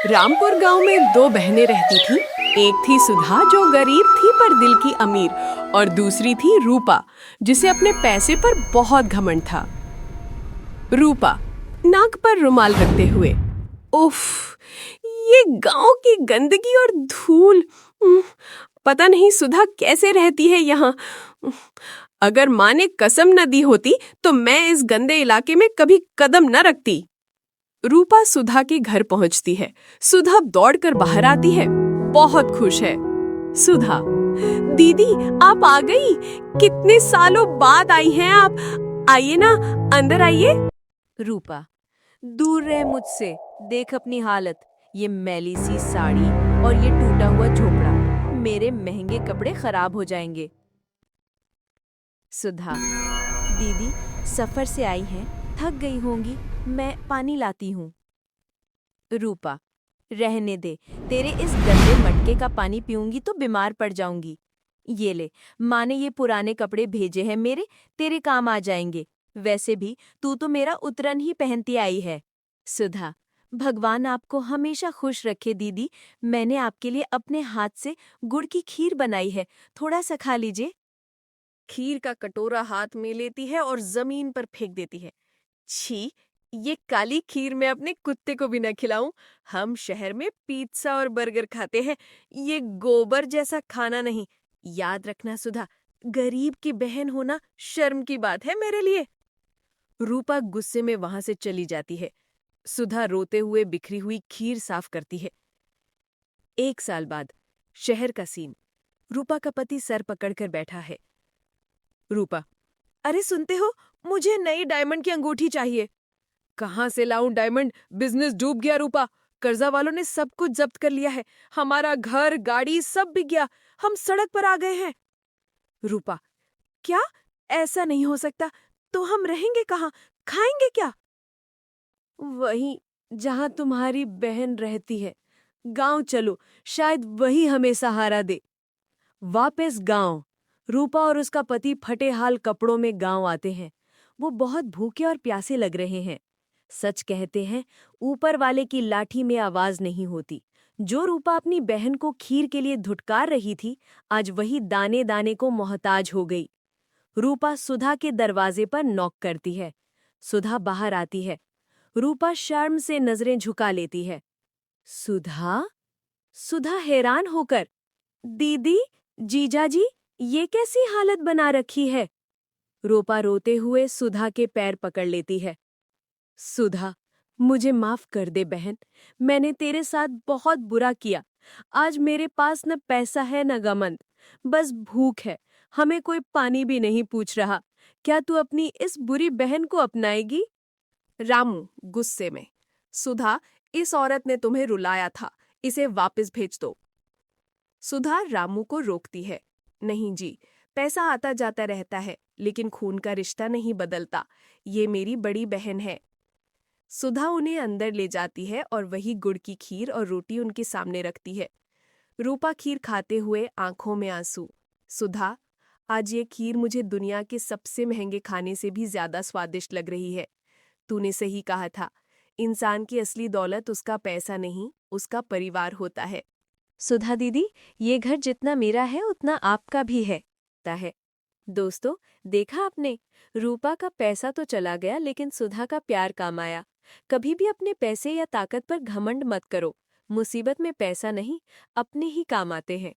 रामपुर गांव में दो बहनें रहती थीं। एक थी सुधा जो गरीब थी पर दिल की अमीर, और दूसरी थी रूपा जिसे अपने पैसे पर बहुत घमंड था। रूपा नाक पर रुमाल रखते हुए, उफ, ये गांव की गंदगी और धूल। पता नहीं सुधा कैसे रहती है यहाँ। अगर माँ ने कसम न दी होती तो मैं इस गंदे इलाके में कभी कदम न रखती। रूपा सुधा के घर पहुंचती है। सुधा दौड़कर बाहर आती है, बहुत खुश है। सुधा, दीदी आप आ गई। कितने सालों बाद आई हैं आप। आइए ना, अंदर आइए। रूपा, दूर रह मुझसे। देख अपनी हालत, ये मैली सी साड़ी और ये टूटा हुआ झोपड़ा। मेरे महंगे कपड़े खराब हो जाएंगे। सुधा, दीदी सफर से आई हैं, थक गई होंगी, मैं पानी लाती हूँ। रूपा, रहने दे, तेरे इस गंदे मटके का पानी पीऊंगी तो बीमार पड़ जाऊंगी। ये ले, माँ ने ये पुराने कपड़े भेजे हैं मेरे, तेरे काम आ जाएंगे। वैसे भी तू तो मेरा उतरन ही पहनती आई है। सुधा, भगवान आपको हमेशा खुश रखे दीदी। मैंने आपके लिए अपने हाथ से गुड़ की खीर बनाई है, थोड़ा सा खा लीजिए। खीर का कटोरा हाथ में लेती है और जमीन पर फेंक देती है। छी, ये काली खीर मैं अपने कुत्ते को भी न खिलाऊं। हम शहर में पिज्जा और बर्गर खाते हैं, ये गोबर जैसा खाना नहीं। याद रखना सुधा, गरीब की बहन होना शर्म की बात है मेरे लिए। रूपा गुस्से में वहां से चली जाती है। सुधा रोते हुए बिखरी हुई खीर साफ करती है। 1 साल बाद शहर का सीन। रूपा का पति सर पकड़कर बैठा है। रूपा, अरे सुनते हो, मुझे नई डायमंड की अंगूठी चाहिए। कहाँ से लाऊं डायमंड, बिजनेस डूब गया रूपा। कर्जा वालों ने सब कुछ जब्त कर लिया है। हमारा घर, गाड़ी सब बिक गया। हम सड़क पर आ गए हैं। रूपा, क्या? ऐसा नहीं हो सकता। तो हम रहेंगे कहाँ, खाएंगे क्या? वहीं जहां तुम्हारी बहन रहती है। गांव चलो, शायद वही हमें सहारा दे। वापस गांव। रूपा और उसका पति फटे हाल कपड़ों में गांव आते हैं। वो बहुत भूखे और प्यासे लग रहे हैं। सच कहते हैं, ऊपर वाले की लाठी में आवाज नहीं होती। जो रूपा अपनी बहन को खीर के लिए धुटकार रही थी, आज वही दाने दाने को मोहताज हो गई। रूपा सुधा के दरवाजे पर नॉक करती है। सुधा बाहर आती है। रूपा शर्म से नजरें झुका लेती है। सुधा? सुधा हैरान होकर, दीदी, जीजाजी, ये कैसी हालत बना रखी है? रूपा रोते हुए सुधा के पैर पकड़ लेती है। सुधा, मुझे माफ कर दे बहन, मैंने तेरे साथ बहुत बुरा किया। आज मेरे पास न पैसा है न घमंड, बस भूख है। हमें कोई पानी भी नहीं पूछ रहा। क्या तू अपनी इस बुरी बहन को अपनाएगी? रामू गुस्से में, सुधा, इस औरत ने तुम्हें रुलाया था, इसे वापस भेज दो। सुधा रामू को रोकती है। नहीं जी, पैसा आता जाता रहता है, लेकिन खून का रिश्ता नहीं बदलता। ये मेरी बड़ी बहन है। सुधा उन्हें अंदर ले जाती है और वही गुड़ की खीर और रोटी उनके सामने रखती है। रूपा खीर खाते हुए, आंखों में आंसू। सुधा, आज ये खीर मुझे दुनिया के सबसे महंगे खाने से भी ज्यादा स्वादिष्ट लग रही है। तूने सही कहा था, इंसान की असली दौलत उसका पैसा नहीं, उसका परिवार होता है। सुधा दीदी, ये घर जितना मेरा है उतना आपका भी है। दोस्तों, देखा आपने, रूपा का पैसा तो चला गया लेकिन सुधा का प्यार काम आया। कभी भी अपने पैसे या ताकत पर घमंड मत करो। मुसीबत में पैसा नहीं, अपने ही काम आते हैं।